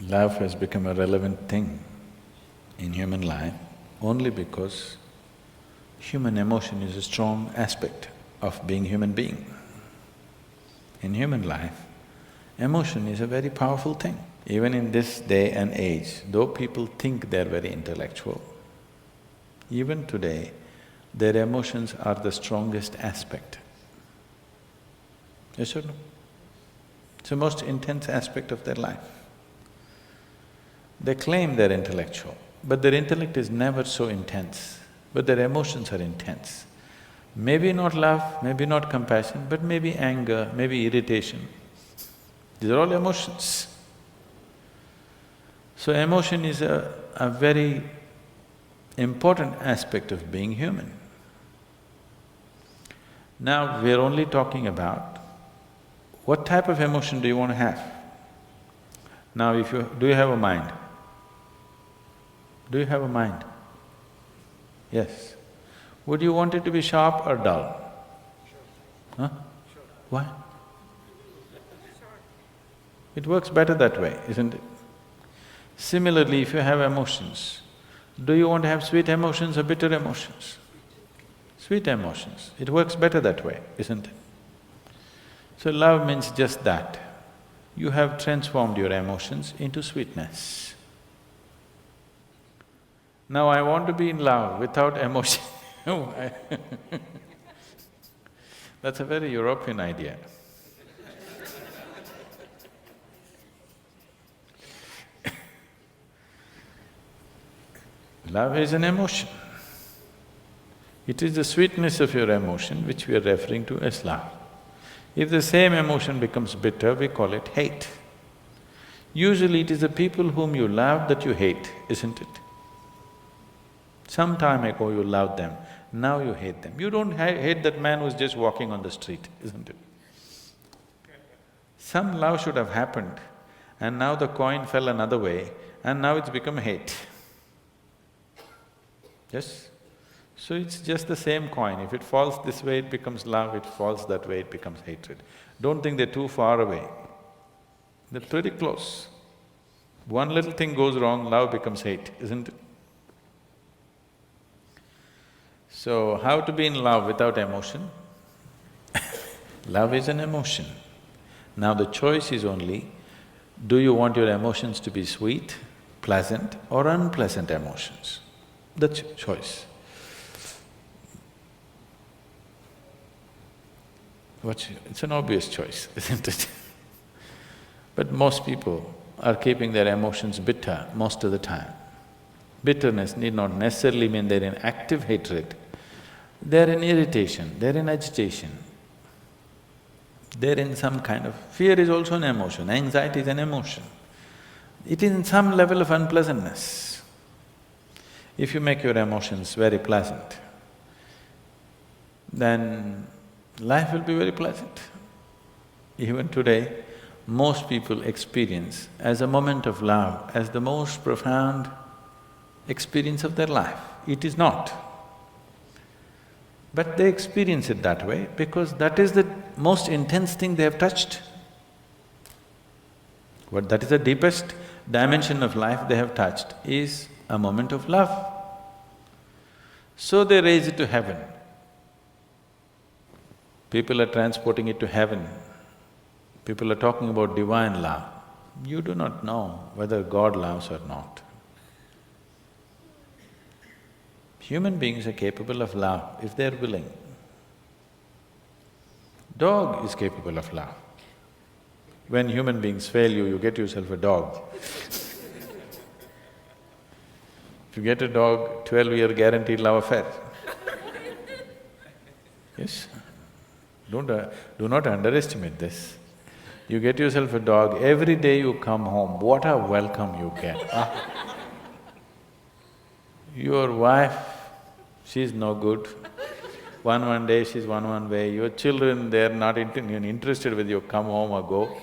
Love has become a relevant thing in human life only because human emotion is a strong aspect of being human being. In human life, emotion is a very powerful thing. Even in this day and age, though people think they're very intellectual, even today, their emotions are the strongest aspect. Yes or no? It's the most intense aspect of their life. They claim they're intellectual, but their intellect is never so intense, but their emotions are intense. Maybe not love, maybe not compassion, but maybe anger, maybe irritation. These are all emotions. So emotion is a very important aspect of being human. Now we're only talking about what type of emotion do you want to have? Now do you have a mind? Do you have a mind? Yes. Would you want it to be sharp or dull? Huh? Why? It works better that way, isn't it? Similarly, if you have emotions, do you want to have sweet emotions or bitter emotions? Sweet emotions, it works better that way, isn't it? So love means just that. You have transformed your emotions into sweetness. Now I want to be in love without emotion. That's a very European idea. Love is an emotion. It is the sweetness of your emotion which we are referring to as love. If the same emotion becomes bitter, we call it hate. Usually it is the people whom you love that you hate, isn't it? Some time ago you loved them, now you hate them. You don't hate that man who's just walking on the street, isn't it? Some love should have happened and now the coin fell another way and now it's become hate. Yes? So it's just the same coin. If it falls this way, it becomes love, if it falls that way, it becomes hatred. Don't think they're too far away. They're pretty close. One little thing goes wrong, love becomes hate, isn't it? So, how to be in love without emotion? Love is an emotion. Now the choice is only, do you want your emotions to be sweet, pleasant or unpleasant emotions? That's your choice. It's an obvious choice, isn't it? But most people are keeping their emotions bitter most of the time. Bitterness need not necessarily mean they're in active hatred. They're in irritation, they're in agitation. They're in some kind of… fear is also an emotion, anxiety is an emotion. It is in some level of unpleasantness. If you make your emotions very pleasant, then life will be very pleasant. Even today, most people experience as a moment of love as the most profound experience of their life. It is not. But they experience it that way because that is the most intense thing they have touched. That is the deepest dimension of life they have touched is a moment of love. So they raise it to heaven. People are transporting it to heaven. People are talking about divine love. You do not know whether God loves or not. Human beings are capable of love if they're willing. Dog is capable of love. When human beings fail you, you get yourself a dog. If you get a dog, 12-year guaranteed love affair. Yes? Do not underestimate this. You get yourself a dog, every day you come home, what a welcome you get, huh? Your wife, she's no good. One day she's one way, your children, they're not interested whether you come home or go.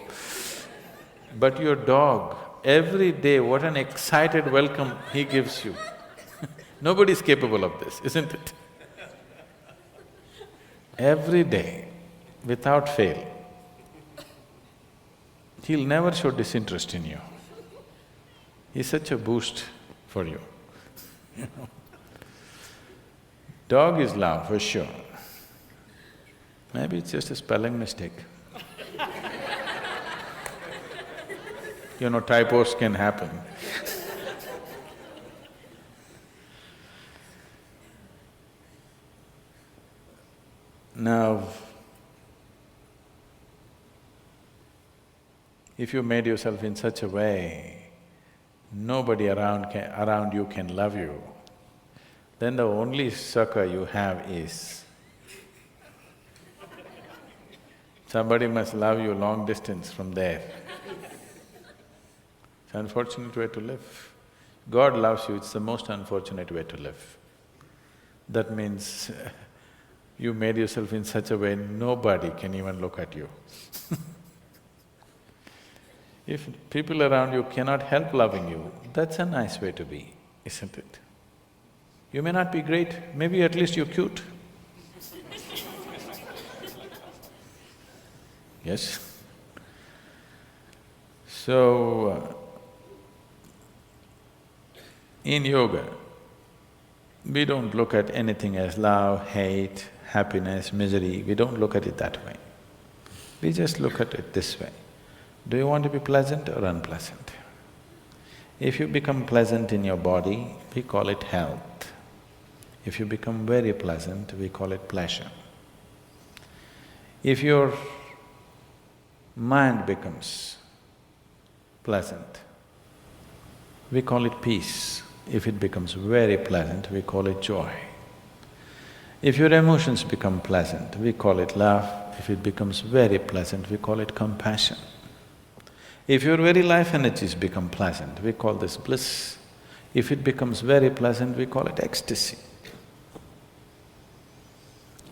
But your dog, every day, what an excited welcome he gives you. Nobody's capable of this, isn't it? Every day, without fail, he'll never show disinterest in you. is such a boost for you, you know. Dog is love for sure. Maybe it's just a spelling mistake. You know, typos can happen. Now, if you made yourself in such a way, nobody around you can love you, then the only succor you have is somebody must love you long distance from there. It's an unfortunate way to live. God loves you, it's the most unfortunate way to live. That means you made yourself in such a way nobody can even look at you. If people around you cannot help loving you, that's a nice way to be, isn't it? You may not be great, maybe at least you're cute. Yes? So, in yoga, we don't look at anything as love, hate, happiness, misery, we don't look at it that way. We just look at it this way. Do you want to be pleasant or unpleasant? If you become pleasant in your body, we call it health. If you become very pleasant, we call it pleasure. If your mind becomes pleasant, we call it peace. If it becomes very pleasant, we call it joy. If your emotions become pleasant, we call it love. If it becomes very pleasant, we call it compassion. If your very life energies become pleasant, we call this bliss. If it becomes very pleasant, we call it ecstasy.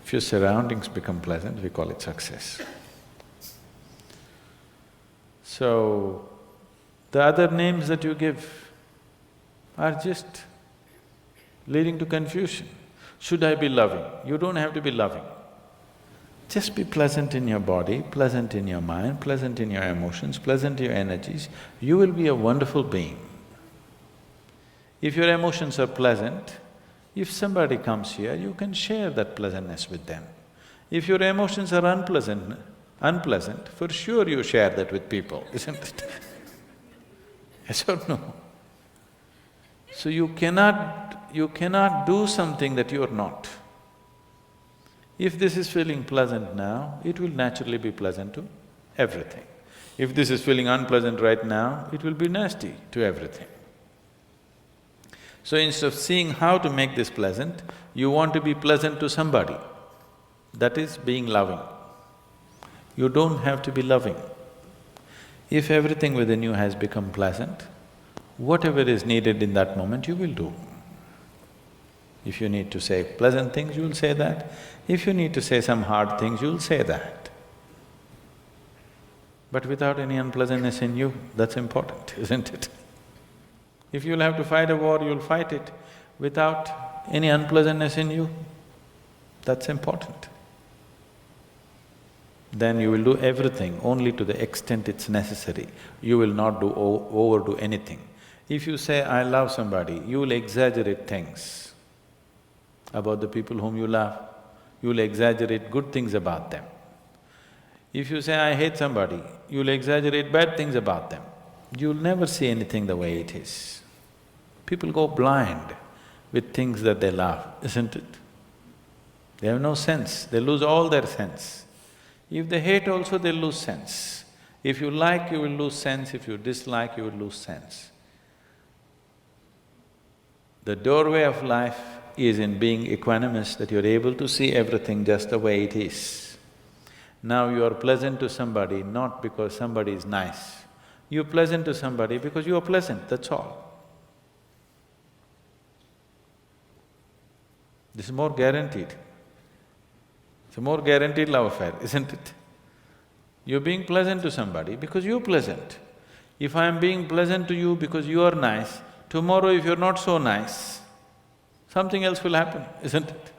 If your surroundings become pleasant, we call it success. So, the other names that you give are just leading to confusion. Should I be loving? You don't have to be loving. Just be pleasant in your body, pleasant in your mind, pleasant in your emotions, pleasant in your energies, you will be a wonderful being. If your emotions are pleasant, if somebody comes here, you can share that pleasantness with them. If your emotions are unpleasant, for sure you share that with people, isn't it? Yes or no? So you cannot do something that you are not. If this is feeling pleasant now, it will naturally be pleasant to everything. If this is feeling unpleasant right now, it will be nasty to everything. So instead of seeing how to make this pleasant, you want to be pleasant to somebody. That is being loving. You don't have to be loving. If everything within you has become pleasant, whatever is needed in that moment, you will do. If you need to say pleasant things, you will say that. If you need to say some hard things, you will say that. But without any unpleasantness in you, that's important, isn't it? If you'll have to fight a war, you'll fight it without any unpleasantness in you, that's important. Then you will do everything only to the extent it's necessary. You will not overdo anything. If you say, I love somebody, you will exaggerate things about the people whom you love. You will exaggerate good things about them. If you say, I hate somebody, you will exaggerate bad things about them. You'll never see anything the way it is. People go blind with things that they love, isn't it? They have no sense, they lose all their sense. If they hate also, they'll lose sense. If you like, you will lose sense. If you dislike, you will lose sense. The doorway of life is in being equanimous, that you're able to see everything just the way it is. Now you are pleasant to somebody not because somebody is nice. You're pleasant to somebody because you are pleasant, that's all. This is more guaranteed. It's a more guaranteed love affair, isn't it? You're being pleasant to somebody because you're pleasant. If I'm being pleasant to you because you are nice, tomorrow if you're not so nice, something else will happen, isn't it?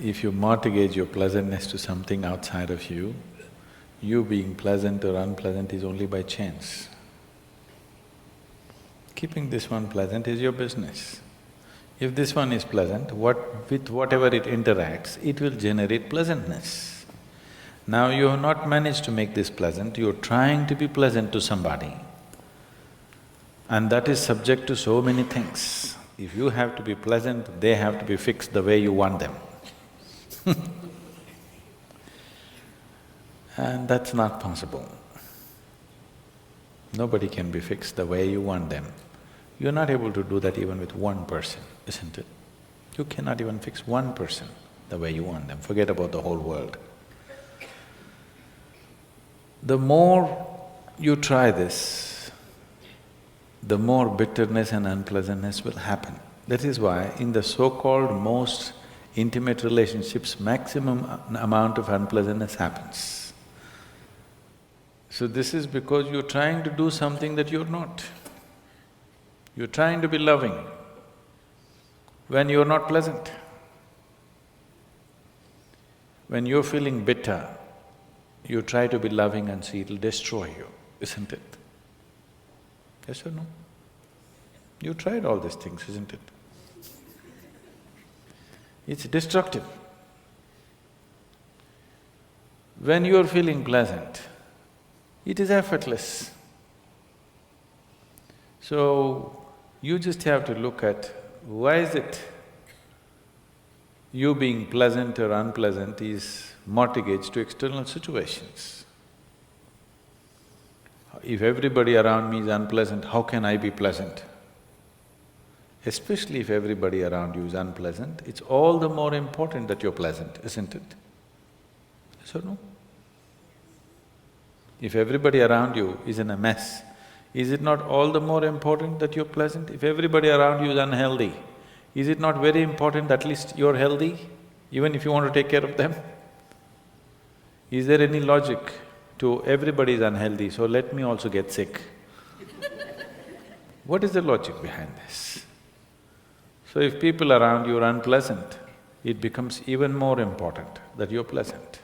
If you mortgage your pleasantness to something outside of you being pleasant or unpleasant is only by chance. Keeping this one pleasant is your business. If this one is pleasant, with whatever it interacts, it will generate pleasantness. Now you have not managed to make this pleasant, you're trying to be pleasant to somebody, and that is subject to so many things. If you have to be pleasant, they have to be fixed the way you want them. And that's not possible. Nobody can be fixed the way you want them. You're not able to do that even with one person, isn't it? You cannot even fix one person the way you want them, forget about the whole world. The more you try this, the more bitterness and unpleasantness will happen. That is why in the so-called most intimate relationships, maximum amount of unpleasantness happens. So this is because you're trying to do something that you're not. You're trying to be loving when you're not pleasant. When you're feeling bitter, you try to be loving and see it'll destroy you, isn't it? Yes or no? You tried all these things, isn't it? It's destructive. When you're feeling pleasant, it is effortless. So, you just have to look at why is it you being pleasant or unpleasant is mortgaged to external situations. If everybody around me is unpleasant, how can I be pleasant? Especially if everybody around you is unpleasant, it's all the more important that you're pleasant, isn't it? Yes or no? If everybody around you is in a mess, is it not all the more important that you're pleasant? If everybody around you is unhealthy, is it not very important that at least you're healthy, even if you want to take care of them? Is there any logic to everybody is unhealthy, so let me also get sick? What is the logic behind this? So if people around you are unpleasant, it becomes even more important that you're pleasant.